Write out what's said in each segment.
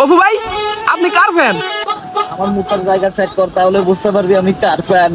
অপু ভাই আপনি কার ফ্যান? আমার মুখের জায়গা চেক কর, তাহলে বুঝতে পারবি আমি কার ফ্যান।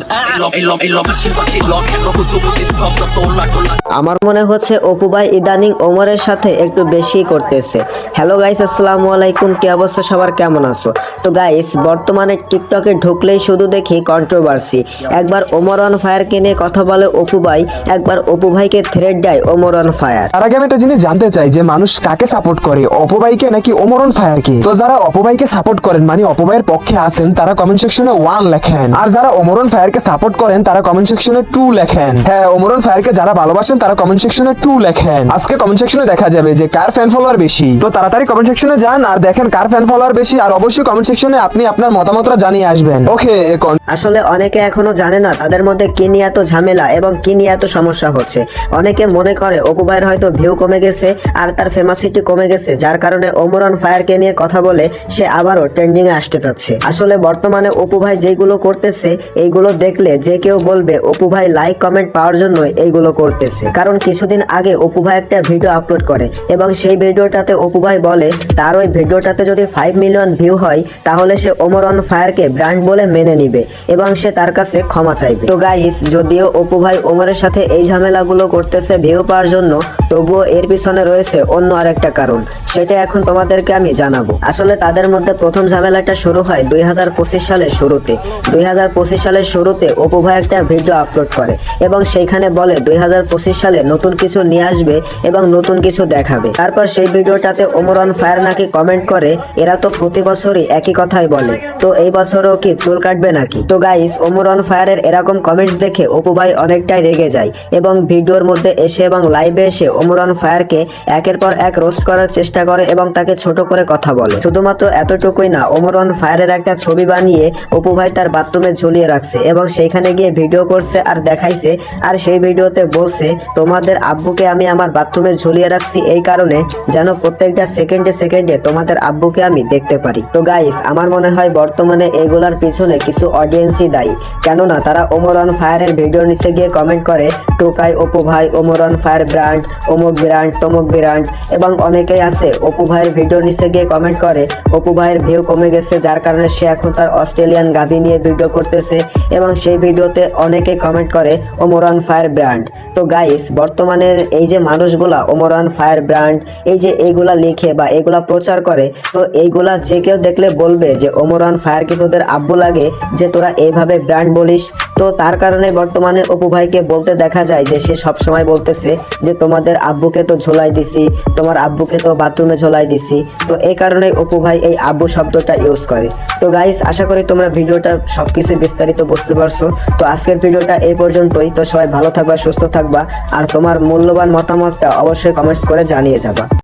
আমার মনে হচ্ছে অপু ভাই ইদানিং ওমরের সাথে একটু বেশি করতেছে। হ্যালো গাইস, আসসালামু আলাইকুম, কি অবস্থা সবার, কেমন আছো? তো গাইস, বর্তমানে টিকটকে ঢুকলেই শুধু দেখি কন্ট্রোভার্সি। একবার ওমর অন ফায়ারকে নিয়ে কথা বলে অপু ভাই, একবার অপু ভাইকে থ্রেড দেয় ওমর অন ফায়ার। তার আগে আমি একটা জিনিস জানতে চাই যে মানুষ কাকে সাপোর্ট করে, অপু ভাইকে নাকি ওমর অন ফায়ারকে? তো যারা অপু ভাইকে সাপোর্ট করেন মানে অপু ভাইয়ের পক্ষে আছেন তারা কমেন্ট সেকশনে 1 লেখেন, আর যারা ওমর অন ফায়ারকে সাপোর্ট করেন তারা কমেন্ট সেকশনে 2 লেখেন। হ্যাঁ, ওমর অন ফায়ারকে যারা ভালোবাসেন তারা কমেন্ট সেকশনে 2 লেখেন। আজকে কমেন্ট সেকশনে দেখা যাবে যে কার ফ্যান ফলোয়ার বেশি। তো তাড়াতাড়ি কমেন্ট সেকশনে যান আর দেখেন কার ফ্যান ফলোয়ার বেশি, আর অবশ্যই কমেন্ট সেকশনে আপনি আপনার মতামতটা জানিয়ে আসবেন। ওকে, এখন আসলে অনেকে এখনো জানে না তাদের মধ্যে কি নিয়ে এত ঝামেলা এবং কি নিয়ে এত সমস্যা হচ্ছে। অনেকে মনে করে অপু ভাইয়ের হয়তো ভিউ কমে গেছে আর তার ফেমাসিটি কমে গেছে, যার কারণে ওমর অন ফায়ারকে নিয়ে কথা বলে সে আবারও ট্রেন্ডিং এ আসতে যাচ্ছে। আসলে বর্তমানে অপু ভাই যেগুলো করতেছে এইগুলো দেখলে যে কেউ বলবে অপু ভাই লাইক কমেন্ট পাওয়ার জন্য এইগুলো করতেছে। কারণ কিছুদিন আগে অপু ভাই একটা ভিডিও আপলোড করে এবং সেই ভিডিওটাতে অপু ভাই বলে তার ওই ভিডিওটাতে যদি 5 মিলিয়ন ভিউ হয় তাহলে সে ওমর অন ফায়ারকে ব্র্যান্ড বলে মেনে নিবে এবং সে তার কাছে ক্ষমা চাইবে। তো গাইস, যদিও অপু ভাই ওমরের সাথে এই ঝামেলাগুলো করতেছে ভিউ পাওয়ার জন্য, তবুও এর পিছনে রয়েছে অন্য আরেকটা কারণ, সেটা এখন তোমাদেরকে আমি জানাবো। আসলে তাদের মধ্যে প্রথম ঝামেলাটা শুরু হয় 2025 সালের শুরুতে। 2025 সালের শুরুতে অপু ভাই একটা ভিডিও আপলোড করে এবং সেইখানে বলে 2025 সালে নতুন কিছু নিয়ে আসবে এবং নতুন কিছু দেখাবে। তারপর সেই ভিডিওটাতে ওমর অন ফায়ার নাকি কমেন্ট করে এরা তো প্রতি বছরই একই কথাই বলে, তো এই বছরও কি চুল কাটবে নাকি? তো গাইস, ওমর অন ফায়ারের এরকম কমেন্টস দেখে অপু ভাই অনেকটাই রেগে যায় এবং ভিডিওর মধ্যে এসে এবং লাইভে এসে ওমর অন ফায়ারকে একের পর এক রোস্ট করার চেষ্টা করে এবং তাকে ছোট করে কথা বলে। শুধুমাত্র এতটুকুই না, ওমর অন ফায়ারের একটা ছবি বানিয়ে অপু ভাই তার বাথরুমে ঝুলিয়ে রাখছে এবং সেইখানে গিয়ে ভিডিও করছে আর দেখাইছে, আর সেই ভিডিওতে বলছে তোমাদের আব্বুকে আমি আমার বাথরুমে ঝুলিয়ে রাখছি এই কারণে যেন প্রত্যেকটা সেকেন্ডে সেকেন্ডে তোমাদের আব্বুকে আমি দেখতে পারি। তো গাইস, আমার মনে হয় বর্তমানে এগুলার পিছনে কিছু অডিয়েন্সই দায়ী, কেননা তারা ওমর অন ফায়ারের ভিডিও নিচে গিয়ে কমেন্ট করে টোকাই অপু ভাই, ওমর অন ফায়ার ব্র্যান্ড, অমুক ব্র্যান্ড, তমুক ব্র্যান্ড, এবং অনেকেই আছে অপু ভাইয়ের ভিডিও নিচে গিয়ে কমেন্ট করে অপু ভাইয়ের ভিউ কমে গেছে যার কারণে সে এখন তার অস্ট্রেলিয়ান গাভী নিয়ে ভিডিও করতেছে এবং সেই ভিডিওতে অনেকে কমেন্ট করে ওমর অন ফায়ার ব্র্যান্ড। তো গাইস, বর্তমানে এই যে মানুষগুলা ওমর অন ফায়ার ব্র্যান্ড এই যে এইগুলা লিখে বা এইগুলা প্রচার করে, তো এইগুলা যে কেউ দেখলে বলবে যে ওমর অন ফায়ার কি তোদের আব্বু লাগে যে তোরা এইভাবে ব্র্যান্ড বলিস? তো তার কারণে বর্তমানে অপু ভাইকে বলতে দেখা যায় যে সে সবসময় বলতেছে যে তোমাদের আব্বুকে তো ঝোলাই দিছি, তোমার আব্বুকে তো বাথরুমে ঝোলাই দিছি। তো এই কারণে অপু ভাই এই আব্বু শব্দটা ইউজ করে। তো গাইস, আশা করি তোমরা ভিডিওটা সবকিছু বিস্তারিত বুঝতে পারছো। তো আজকের ভিডিওটা এই পর্যন্তই। তো সবাই ভালো থাকবা, সুস্থ থাকবা, আর তোমার মূল্যবান মতামতটা অবশ্যই কমেন্টস করে জানিয়ে যাবা।